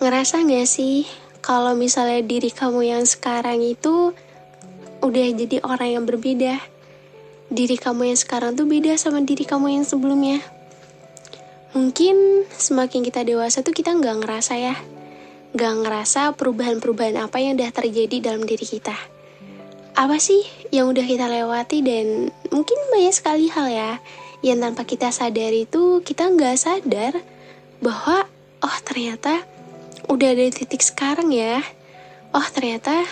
Ngerasa gak sih kalau misalnya diri kamu yang sekarang itu udah jadi orang yang berbeda? Diri kamu yang sekarang tuh beda sama diri kamu yang sebelumnya. Mungkin semakin kita dewasa tuh kita gak ngerasa ya. Gak ngerasa perubahan-perubahan apa yang udah terjadi dalam diri kita. Apa sih yang udah kita lewati, dan mungkin banyak sekali hal ya yang tanpa kita sadari itu kita gak sadar bahwa ternyata udah ada di titik sekarang ya. Ternyata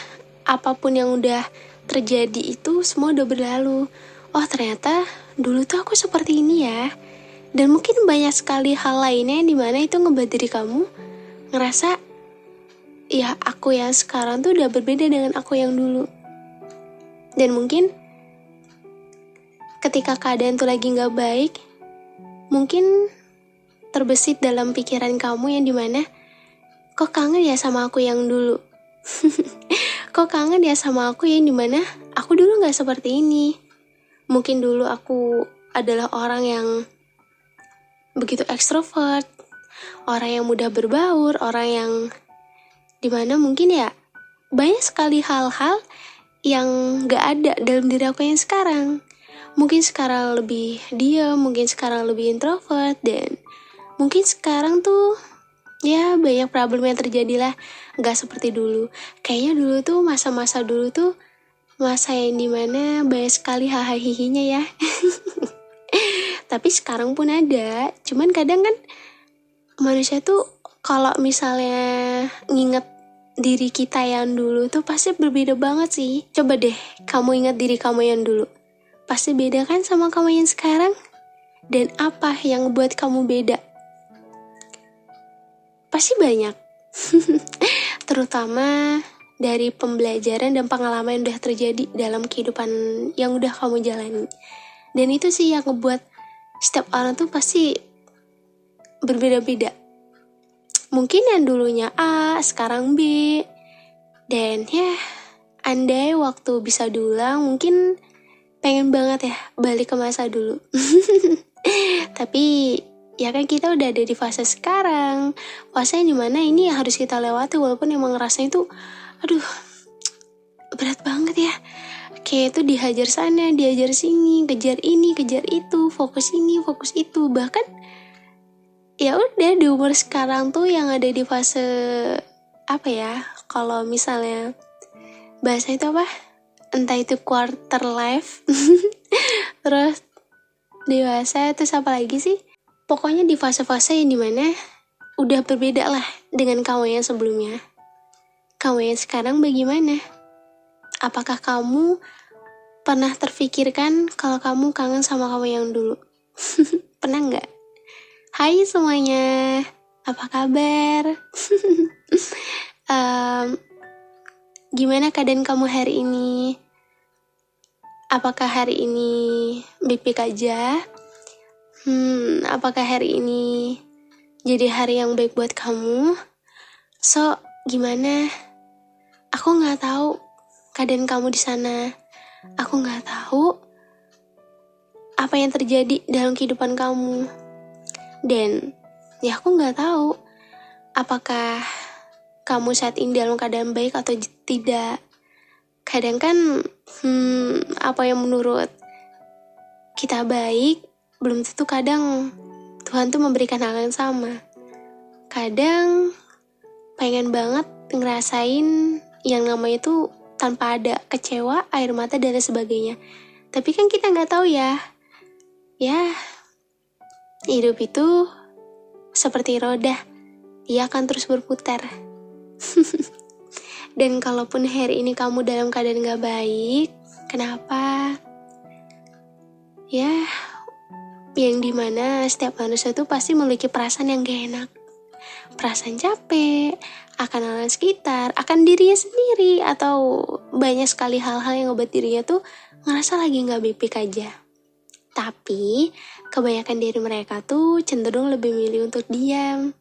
apapun yang udah terjadi itu semua udah berlalu. Ternyata dulu tuh aku seperti ini ya. Dan mungkin banyak sekali hal lainnya yang dimana itu ngebuat diri kamu ngerasa, ya aku yang sekarang tuh udah berbeda dengan aku yang dulu. Dan mungkin ketika keadaan tuh lagi gak baik, mungkin terbesit dalam pikiran kamu yang dimana, kok kangen ya sama aku yang dulu. Kok kangen ya sama aku yang dimana aku dulu gak seperti ini. Mungkin dulu aku adalah orang yang begitu ekstrovert, orang yang mudah berbaur, orang yang dimana mungkin ya banyak sekali hal-hal yang gak ada dalam diri aku yang sekarang. Mungkin sekarang lebih diam, mungkin sekarang lebih introvert, dan mungkin sekarang tuh ya banyak problem yang terjadi lah. Gak seperti dulu. Kayaknya dulu tuh masa-masa dulu tuh masa yang dimana banyak sekali hahaha ya. Tapi sekarang pun ada. Cuman kadang kan manusia tuh kalau misalnya nginget diri kita yang dulu tuh pasti berbeda banget sih. Coba deh kamu ingat diri kamu yang dulu. Pasti beda kan sama kamu yang sekarang? Dan apa yang buat kamu beda? Pasti banyak. Terutama dari pembelajaran dan pengalaman yang udah terjadi dalam kehidupan yang udah kamu jalani. Dan itu sih yang ngebuat setiap orang tuh pasti berbeda-beda. Mungkin yang dulunya A, sekarang B. Dan ya, andai waktu bisa diulang, mungkin pengen banget ya balik ke masa dulu. Tapi ya kan kita udah ada di fase sekarang. Fase yang dimana ini harus kita lewati, walaupun emang rasanya itu berat banget ya. Kayak itu dihajar sana, dihajar sini, kejar ini, kejar itu, fokus ini, fokus itu. Bahkan ya udah di umur sekarang tuh yang ada di fase apa ya, kalau misalnya bahasa itu apa, entah itu quarter life terus dewasa, terus apa lagi sih, pokoknya di fase-fase yang dimana udah berbeda lah dengan kamu yang sebelumnya. Kamu yang sekarang bagaimana? Apakah kamu pernah terfikirkan kalau kamu kangen sama kamu yang dulu? Pernah nggak? Hai semuanya, apa kabar? Gimana keadaan kamu hari ini? Apakah hari ini baik-baik aja? Apakah hari ini jadi hari yang baik buat kamu? So, gimana? Aku nggak tahu keadaan kamu di sana. Aku nggak tahu apa yang terjadi dalam kehidupan kamu. Dan ya aku gak tahu apakah kamu saat ini dalam keadaan baik atau tidak. Kadang kan apa yang menurut kita baik belum tentu kadang Tuhan tuh memberikan hal yang sama. Kadang pengen banget ngerasain yang namanya itu tanpa ada kecewa, air mata dan sebagainya. Tapi kan kita gak tahu ya. Hidup itu seperti roda, ia akan terus berputar. Dan kalaupun hari ini kamu dalam keadaan gak baik, kenapa? Ya, yang dimana setiap manusia tuh pasti memiliki perasaan yang gak enak. Perasaan capek, akan orang sekitar, akan dirinya sendiri, atau banyak sekali hal-hal yang ngebuat dirinya tuh ngerasa lagi gak baik-baik aja. Tapi kebanyakan dari mereka tuh cenderung lebih milih untuk diam.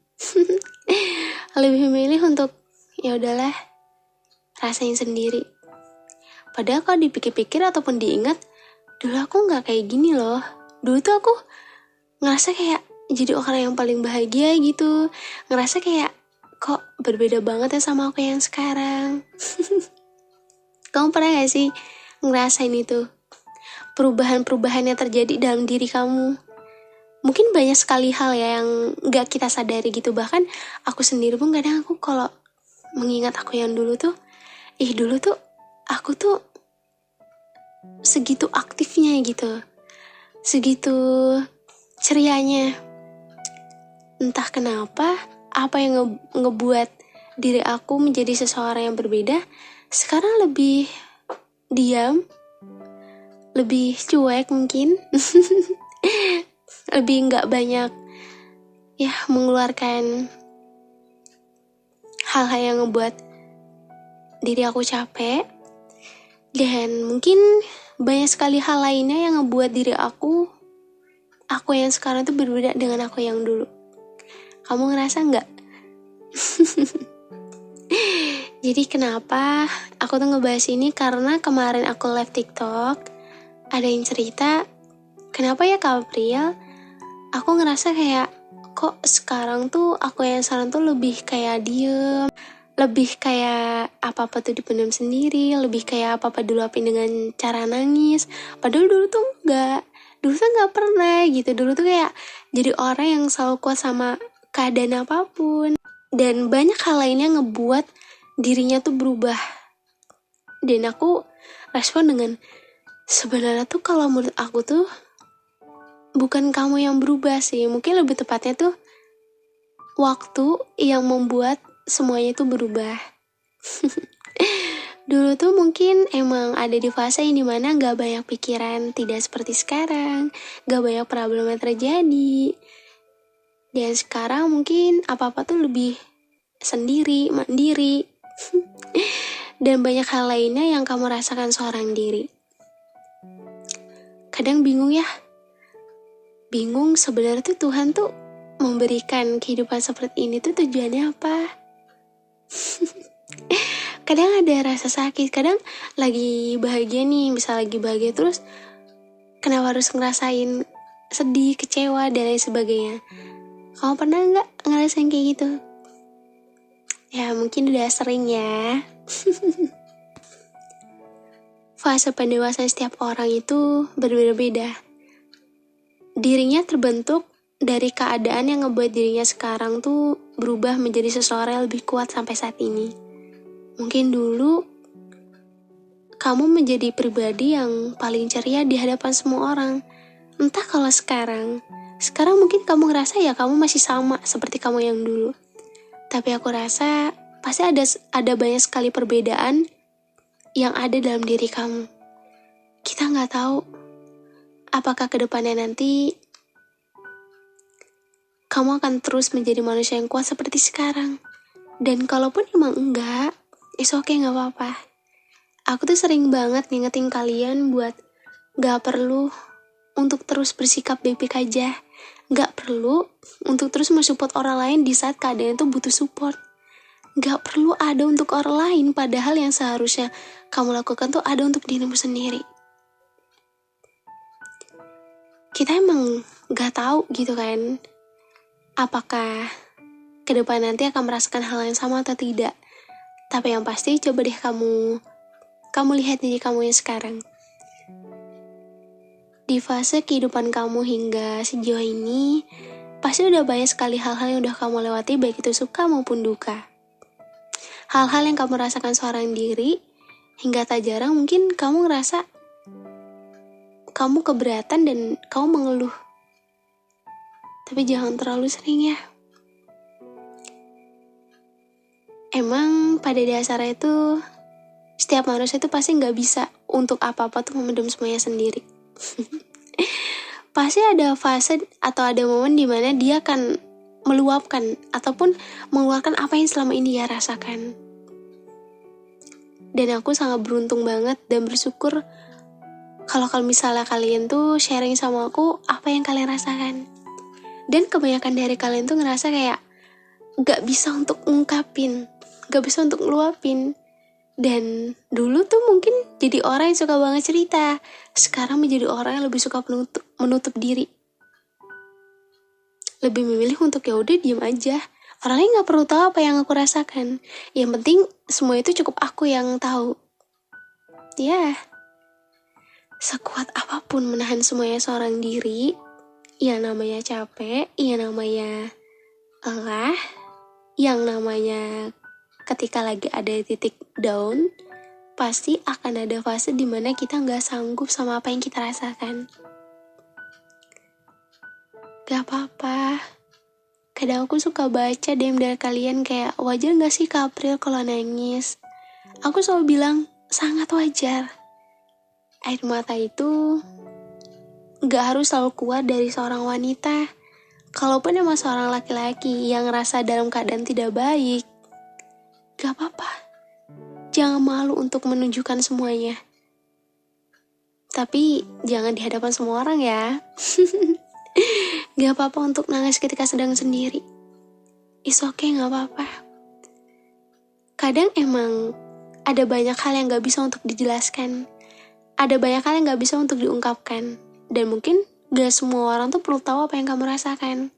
Lebih milih untuk ya udahlah, rasain sendiri. Padahal kalau dipikir-pikir ataupun diingat, dulu aku nggak kayak gini loh. Dulu tuh aku ngerasa kayak jadi orang yang paling bahagia gitu. Ngerasa kayak kok berbeda banget ya sama aku yang sekarang. Kamu pernah gak sih ngerasain itu? Perubahan-perubahan yang terjadi dalam diri kamu. Mungkin banyak sekali hal ya yang gak kita sadari gitu. Bahkan aku sendiri pun kadang aku kalau mengingat aku yang dulu tuh, dulu tuh aku tuh segitu aktifnya gitu. Segitu cerianya. Entah kenapa, apa yang ngebuat diri aku menjadi seseorang yang berbeda. Sekarang lebih diam, lebih cuek mungkin, lebih nggak banyak ya mengeluarkan hal-hal yang ngebuat diri aku capek. Dan mungkin banyak sekali hal lainnya yang ngebuat diri aku yang sekarang tuh berbeda dengan aku yang dulu. Kamu ngerasa nggak? Jadi kenapa aku tuh ngebahas ini? Karena kemarin aku live TikTok, ada yang cerita, kenapa ya Kak April, aku ngerasa kayak, kok sekarang tuh aku yang sekarang tuh lebih kayak diem, lebih kayak apa-apa tuh dipendam sendiri, lebih kayak apa-apa diluapin dengan cara nangis. Padahal dulu tuh nggak pernah gitu. Dulu tuh kayak jadi orang yang selalu kuat sama keadaan apapun. Dan banyak hal lainnya ngebuat dirinya tuh berubah. Dan aku respon dengan, sebenarnya tuh kalau menurut aku tuh bukan kamu yang berubah sih. Mungkin lebih tepatnya tuh waktu yang membuat semuanya tuh berubah. Dulu tuh mungkin emang ada di fase yang dimana gak banyak pikiran, tidak seperti sekarang, gak banyak problem yang terjadi. Dan sekarang mungkin apa-apa tuh lebih sendiri, mandiri. Dan banyak hal lainnya yang kamu rasakan seorang diri. Kadang bingung ya. Bingung sebenarnya tuh Tuhan tuh memberikan kehidupan seperti ini tuh tujuannya apa? Kadang ada rasa sakit, kadang lagi bahagia nih, bisa lagi bahagia terus kenapa harus ngerasain sedih, kecewa, dan lain sebagainya. Kamu pernah nggak ngerasain kayak gitu? Ya mungkin udah sering ya. Fase pendewasaan setiap orang itu berbeda-beda. Dirinya terbentuk dari keadaan yang ngebuat dirinya sekarang tuh berubah menjadi seseorang yang lebih kuat sampai saat ini. Mungkin dulu kamu menjadi pribadi yang paling ceria di hadapan semua orang. Entah kalau sekarang mungkin kamu ngerasa ya kamu masih sama seperti kamu yang dulu. Tapi aku rasa pasti ada banyak sekali perbedaan yang ada dalam diri kamu. Kita nggak tahu apakah kedepannya nanti kamu akan terus menjadi manusia yang kuat seperti sekarang. Dan kalaupun emang enggak, it's okay, gak apa-apa. Aku tuh sering banget ngingetin kalian buat gak perlu untuk terus bersikap baik-baik aja. Gak perlu untuk terus mensupport orang lain di saat keadaan itu butuh support. Gak perlu ada untuk orang lain, padahal yang seharusnya kamu lakukan tuh ada untuk dirimu sendiri. Kita emang gak tahu gitu kan, apakah ke depan nanti akan merasakan hal yang sama atau tidak. Tapi yang pasti coba deh kamu lihat diri kamu yang sekarang. Di fase kehidupan kamu hingga sejauh ini, pasti udah banyak sekali hal-hal yang udah kamu lewati, baik itu suka maupun duka. Hal-hal yang kamu rasakan seorang diri, hingga tak jarang mungkin kamu ngerasa kamu keberatan dan kamu mengeluh. Tapi jangan terlalu sering ya. Emang pada dasarnya itu, setiap manusia itu pasti gak bisa untuk apa-apa tuh memendam semuanya sendiri. Pasti ada fase atau ada momen dimana dia akan meluapkan ataupun mengeluarkan apa yang selama ini dia rasakan. Dan aku sangat beruntung banget dan bersyukur kalau misalnya kalian tuh sharing sama aku apa yang kalian rasakan. Dan kebanyakan dari kalian tuh ngerasa kayak gak bisa untuk ungkapin, gak bisa untuk ngeluapin. Dan dulu tuh mungkin jadi orang yang suka banget cerita, sekarang menjadi orang yang lebih suka menutup diri. Lebih memilih untuk ya udah diem aja. Orang lain gak perlu tahu apa yang aku rasakan. Yang penting semua itu cukup aku yang tahu. Ya, sekuat apapun menahan semuanya seorang diri, yang namanya capek, yang namanya lelah, yang namanya ketika lagi ada titik down, pasti akan ada fase dimana kita gak sanggup sama apa yang kita rasakan. Gak apa-apa. Kadang aku suka baca DM dari kalian kayak, wajar gak sih Kak April kalau nangis? Aku selalu bilang, sangat wajar. Air mata itu gak harus selalu keluar dari seorang wanita. Kalaupun emang seorang laki-laki yang ngerasa dalam keadaan tidak baik, gak apa-apa. Jangan malu untuk menunjukkan semuanya. Tapi jangan di hadapan semua orang ya. Gak apa-apa untuk nangis ketika sedang sendiri. It's okay, gak apa-apa. Kadang emang ada banyak hal yang gak bisa untuk dijelaskan. Ada banyak hal yang gak bisa untuk diungkapkan. Dan mungkin gak semua orang tuh perlu tahu apa yang kamu rasakan.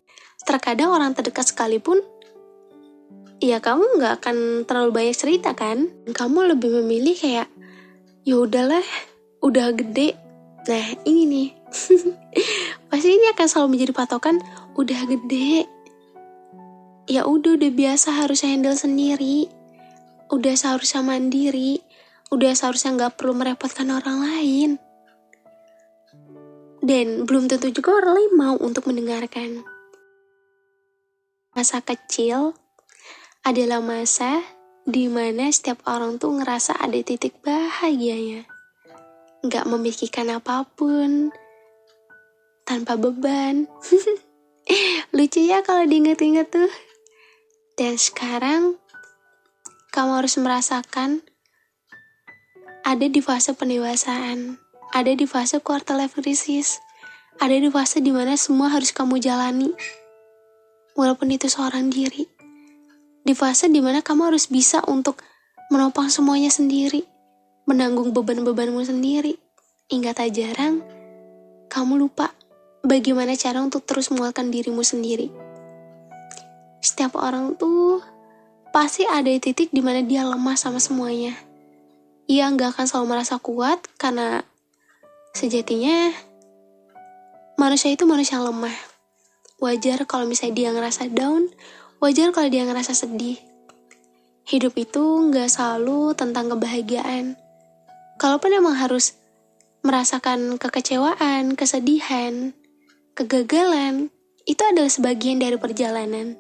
Terkadang orang terdekat sekalipun, ya kamu gak akan terlalu banyak cerita kan. Kamu lebih memilih kayak, ya udahlah, udah gede. Nah ini nih. Pasti ini akan selalu menjadi patokan, udah gede. Ya udah biasa harus handle sendiri. Udah seharusnya mandiri. Udah seharusnya gak perlu merepotkan orang lain. Dan belum tentu juga orang lain mau untuk mendengarkan. Masa kecil adalah masa dimana setiap orang tuh ngerasa ada titik bahagianya. Gak memikirkan apapun, tanpa beban. Lucu ya kalau diinget-inget tuh. Dan sekarang kamu harus merasakan ada di fase pendewasaan, ada di fase quarter life crisis, ada di fase dimana semua harus kamu jalani, walaupun itu seorang diri. Di fase dimana kamu harus bisa untuk menopang semuanya sendiri, menanggung beban-bebanmu sendiri. Hingga tak jarang kamu lupa bagaimana cara untuk terus menguatkan dirimu sendiri. Setiap orang tuh pasti ada di titik dimana dia lemah sama semuanya. Ia gak akan selalu merasa kuat karena sejatinya manusia itu manusia yang lemah. Wajar kalau misalnya dia ngerasa down, wajar kalau dia ngerasa sedih. Hidup itu gak selalu tentang kebahagiaan. Kalaupun emang harus merasakan kekecewaan, kesedihan, kegagalan, itu adalah sebagian dari perjalanan.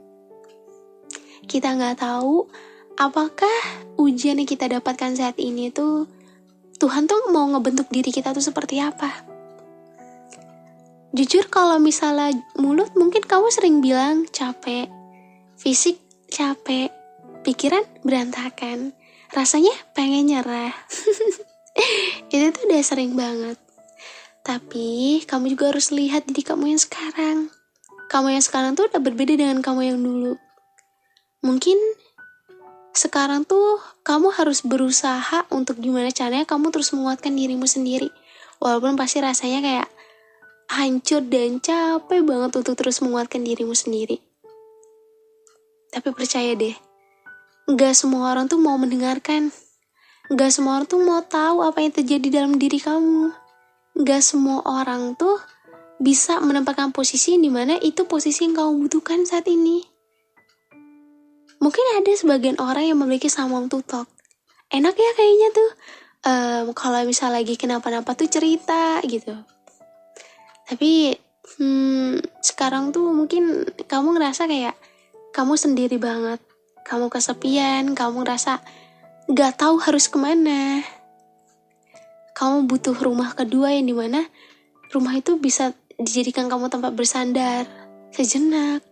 Kita gak tahu apakah ujian yang kita dapatkan saat ini tuh Tuhan tuh mau ngebentuk diri kita tuh seperti apa. Jujur kalau misalnya mulut mungkin kamu sering bilang capek, fisik capek, pikiran berantakan, rasanya pengen nyerah. Itu tuh udah sering banget. Tapi kamu juga harus lihat diri kamu yang sekarang. Kamu yang sekarang tuh udah berbeda dengan kamu yang dulu. Mungkin sekarang tuh kamu harus berusaha untuk gimana caranya kamu terus menguatkan dirimu sendiri. Walaupun pasti rasanya kayak hancur dan capek banget untuk terus menguatkan dirimu sendiri. Tapi percaya deh, gak semua orang tuh mau mendengarkan. Gak semua orang tuh mau tahu apa yang terjadi dalam diri kamu. Gak semua orang tuh bisa menempatkan posisi di mana itu posisi yang kamu butuhkan saat ini. Mungkin ada sebagian orang yang memiliki someone to talk. Enak ya kayaknya tuh, kalau misal lagi kenapa-napa tuh cerita gitu. Tapi sekarang tuh mungkin kamu ngerasa kayak kamu sendiri banget. Kamu kesepian, kamu ngerasa gak tahu harus kemana. Kamu butuh rumah kedua yang dimana rumah itu bisa dijadikan kamu tempat bersandar sejenak.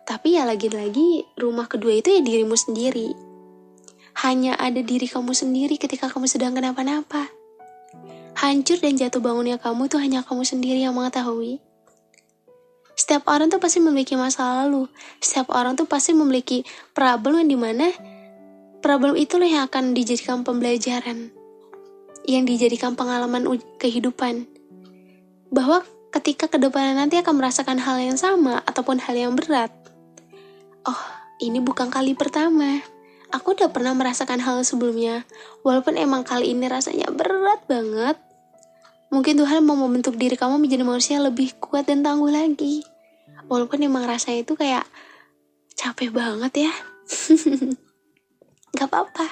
Tapi ya lagi-lagi rumah kedua itu ya dirimu sendiri. Hanya ada diri kamu sendiri ketika kamu sedang kenapa-napa. Hancur dan jatuh bangunnya kamu itu hanya kamu sendiri yang mengetahui. Setiap orang tuh pasti memiliki masa lalu. Setiap orang tuh pasti memiliki problem yang dimana problem itulah yang akan dijadikan pembelajaran, yang dijadikan pengalaman kehidupan. Bahwa ketika kedepannya nanti akan merasakan hal yang sama ataupun hal yang berat, oh ini bukan kali pertama. Aku udah pernah merasakan hal sebelumnya. Walaupun emang kali ini rasanya berat banget. Mungkin Tuhan mau membentuk diri kamu menjadi manusia lebih kuat dan tangguh lagi. Walaupun emang rasanya itu kayak capek banget ya. Gak apa-apa.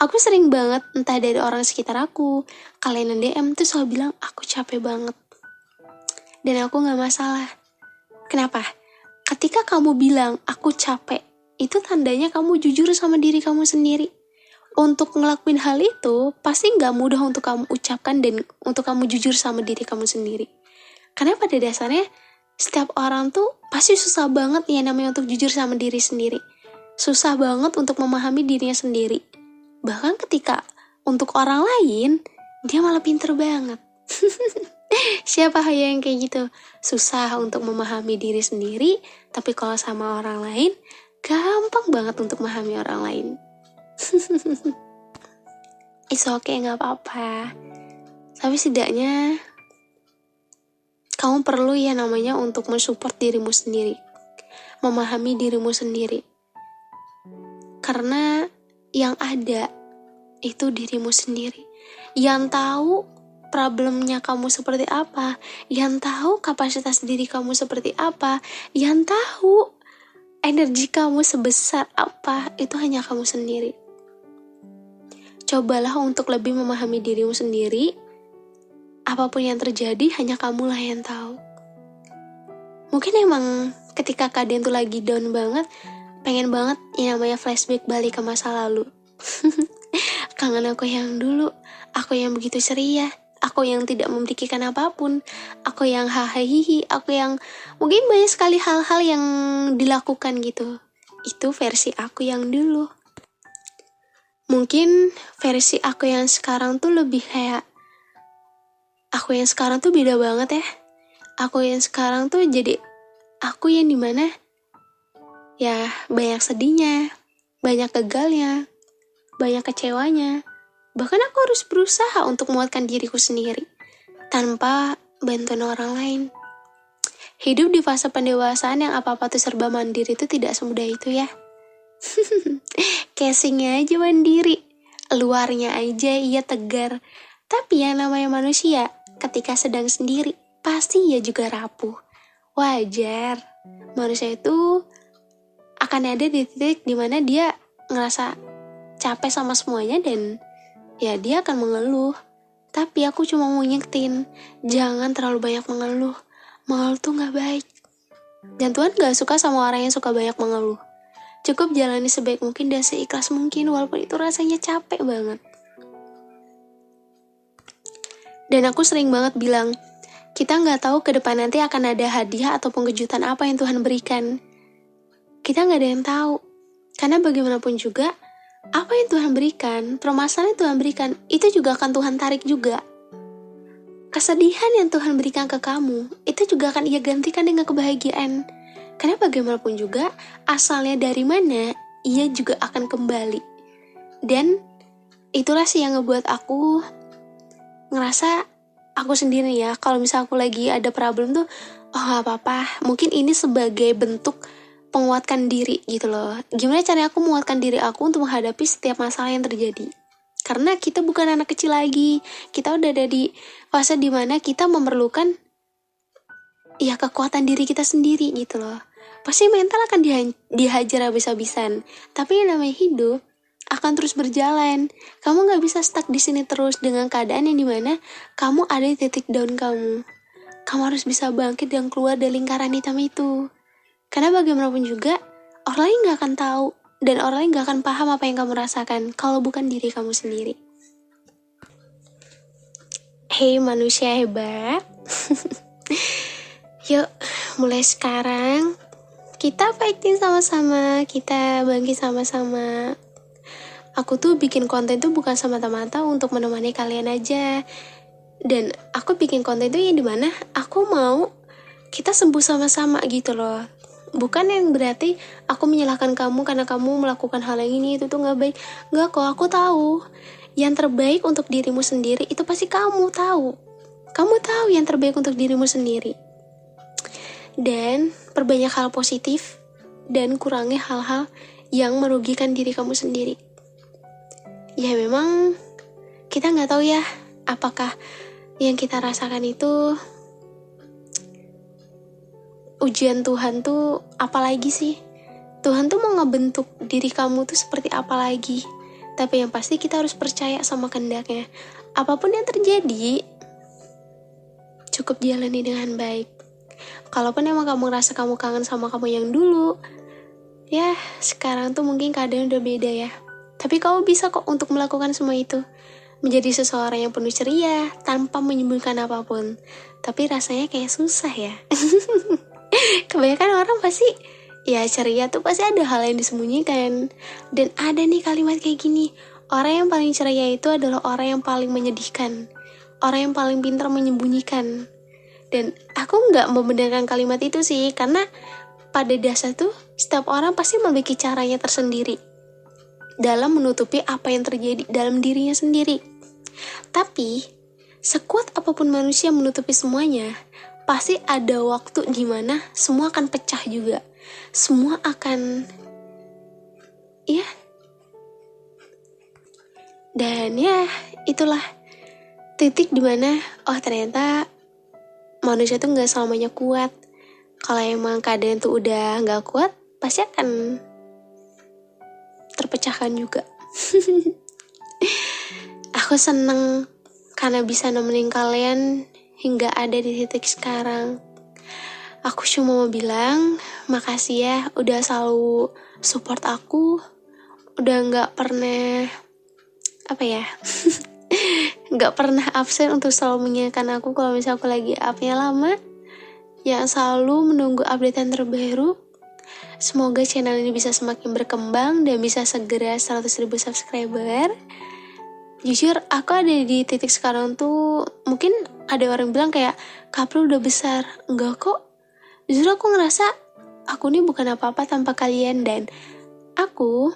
Aku sering banget entah dari orang sekitar aku, kalian yang DM tuh selalu bilang aku capek banget. Dan aku gak masalah. Kenapa? Ketika kamu bilang aku capek, itu tandanya kamu jujur sama diri kamu sendiri. Untuk ngelakuin hal itu, pasti gak mudah untuk kamu ucapkan dan untuk kamu jujur sama diri kamu sendiri. Karena pada dasarnya, setiap orang tuh pasti susah banget ya namanya untuk jujur sama diri sendiri. Susah banget untuk memahami dirinya sendiri. Bahkan ketika untuk orang lain, dia malah pinter banget. Siapa yang kayak gitu? Susah untuk memahami diri sendiri, tapi kalau sama orang lain, gampang banget untuk memahami orang lain. It's okay, gak apa-apa. Tapi setidaknya, kamu perlu ya namanya untuk mensupport dirimu sendiri. Memahami dirimu sendiri. Karena yang ada, itu dirimu sendiri. Yang tahu problemnya kamu seperti apa, yang tahu kapasitas diri kamu seperti apa, yang tahu energi kamu sebesar apa, itu hanya kamu sendiri. Cobalah untuk lebih memahami dirimu sendiri. Apapun yang terjadi, hanya kamulah yang tahu. Mungkin emang ketika kalian tuh lagi down banget, pengen banget yang namanya flashback balik ke masa lalu. Kangen aku yang dulu, aku yang begitu ceria, aku yang tidak memikirkan apapun, aku yang hahaha, aku yang mungkin banyak sekali hal-hal yang dilakukan gitu. Itu versi aku yang dulu. Mungkin versi aku yang sekarang tuh lebih kayak, aku yang sekarang tuh beda banget ya. Aku yang sekarang tuh jadi aku yang dimana ya banyak sedihnya, banyak gagalnya, banyak kecewanya. Bahkan aku harus berusaha untuk menguatkan diriku sendiri tanpa bantuan orang lain. Hidup di fase pendewasaan yang apa-apa tuh serba mandiri itu tidak semudah itu ya. Casingnya aja mandiri, luarnya aja ia tegar. Tapi yang namanya manusia, ketika sedang sendiri, pasti ia juga rapuh. Wajar, manusia itu akan ada di titik dimana dia ngerasa capek sama semuanya dan ya dia akan mengeluh. Tapi aku cuma mau ngingetin, jangan terlalu banyak mengeluh. Mengeluh tuh gak baik. Dan Tuhan gak suka sama orang yang suka banyak mengeluh. Cukup jalani sebaik mungkin dan seikhlas mungkin walaupun itu rasanya capek banget. Dan aku sering banget bilang, kita gak tahu ke depan nanti akan ada hadiah ataupun kejutan apa yang Tuhan berikan. Kita gak ada yang tahu. Karena bagaimanapun juga, apa yang Tuhan berikan, permasalahan yang Tuhan berikan, itu juga akan Tuhan tarik juga. Kesedihan yang Tuhan berikan ke kamu, itu juga akan ia gantikan dengan kebahagiaan. Karena bagaimanapun juga, asalnya dari mana, ia juga akan kembali. Dan itulah sih yang ngebuat aku ngerasa aku sendiri ya, kalau misalnya aku lagi ada problem tuh, oh gak apa-apa, mungkin ini sebagai bentuk penguatkan diri gitu loh. Gimana caranya aku menguatkan diri aku untuk menghadapi setiap masalah yang terjadi. Karena kita bukan anak kecil lagi, kita udah ada di fase dimana kita memerlukan ya kekuatan diri kita sendiri gitu loh. Pasti mental akan dihajar habis-habisan. Tapi yang namanya hidup akan terus berjalan. Kamu gak bisa stuck di sini terus dengan keadaan yang dimana kamu ada di titik down kamu. Kamu harus bisa bangkit dan keluar dari lingkaran hitam itu. Karena bagaimanapun juga, orang lain gak akan tahu. Dan orang lain gak akan paham apa yang kamu rasakan kalau bukan diri kamu sendiri. Hei manusia hebat. Yuk, mulai sekarang kita fighting sama-sama, kita bangkit sama-sama. Aku tuh bikin konten tuh bukan semata-mata untuk menemani kalian aja. Dan aku bikin konten tuh yang dimana aku mau kita sembuh sama-sama gitu loh. Bukan yang berarti aku menyalahkan kamu karena kamu melakukan hal yang ini, itu tuh gak baik. Gak kok, aku tahu yang terbaik untuk dirimu sendiri itu pasti kamu tahu. Kamu tahu yang terbaik untuk dirimu sendiri. Dan perbanyak hal positif, dan kurangi hal-hal yang merugikan diri kamu sendiri. Ya memang kita nggak tahu ya, apakah yang kita rasakan itu ujian Tuhan tuh apa lagi sih? Tuhan tuh mau ngebentuk diri kamu tuh seperti apa lagi? Tapi yang pasti kita harus percaya sama kehendaknya. Apapun yang terjadi, cukup jalani dengan baik. Kalaupun emang kamu ngerasa kamu kangen sama kamu yang dulu, ya sekarang tuh mungkin keadaan udah beda ya. Tapi kamu bisa kok untuk melakukan semua itu. Menjadi seseorang yang penuh ceria, tanpa menyembunyikan apapun. Tapi rasanya kayak susah ya. Kebanyakan orang pasti ya ceria tuh pasti ada hal yang disembunyikan. Dan ada nih kalimat kayak gini, orang yang paling ceria itu adalah orang yang paling menyedihkan, orang yang paling pintar menyembunyikan. Dan aku gak membenarkan kalimat itu sih, karena pada dasar tuh setiap orang pasti memiliki caranya tersendiri dalam menutupi apa yang terjadi dalam dirinya sendiri. Tapi sekuat apapun manusia menutupi semuanya, pasti ada waktu di mana semua akan pecah juga. Semua akan dan ya itulah titik dimana ternyata manusia tuh gak selamanya kuat. Kalau emang keadaan tuh udah gak kuat, pasti akan terpecahkan juga. Aku seneng karena bisa nemenin kalian hingga ada di titik sekarang. Aku cuma mau bilang makasih ya udah selalu support aku, udah gak pernah gak pernah absen untuk selalu mengingatkan aku kalau misalnya aku lagi upnya lama, yang selalu menunggu updatean terbaru. Semoga channel ini bisa semakin berkembang dan bisa segera 100.000 subscriber. Jujur aku ada di titik sekarang tuh, mungkin ada orang bilang kayak Kapril udah besar. Enggak kok, justru aku ngerasa aku ini bukan apa-apa tanpa kalian. Dan aku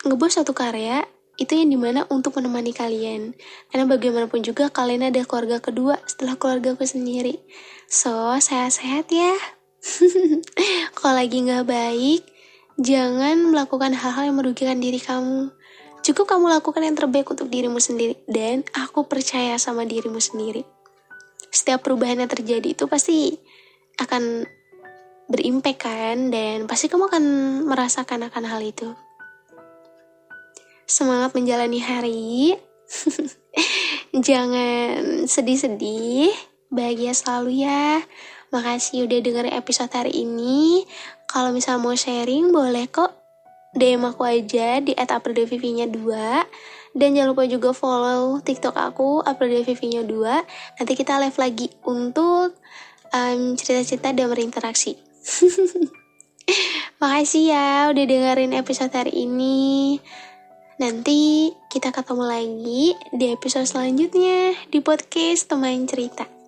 ngebuat satu karya itu yang dimana untuk menemani kalian, karena bagaimanapun juga kalian ada keluarga kedua setelah keluarga aku sendiri. So sehat-sehat ya. Kalau lagi gak baik, jangan melakukan hal-hal yang merugikan diri kamu. Cukup kamu lakukan yang terbaik untuk dirimu sendiri. Dan aku percaya sama dirimu sendiri. Setiap perubahan yang terjadi itu pasti akan berimpact kan, dan pasti kamu akan merasakan akan hal itu. Semangat menjalani hari. Jangan sedih-sedih, bahagia selalu ya. Makasih udah denger episode hari ini. Kalau misal mau sharing boleh kok DM aku aja di @aprildevivinya2. Dan jangan lupa juga follow TikTok aku aprildevivinya2. Nanti kita live lagi untuk cerita-cerita dan berinteraksi. Makasih ya udah dengerin episode hari ini. Nanti kita ketemu lagi di episode selanjutnya di podcast Teman Cerita.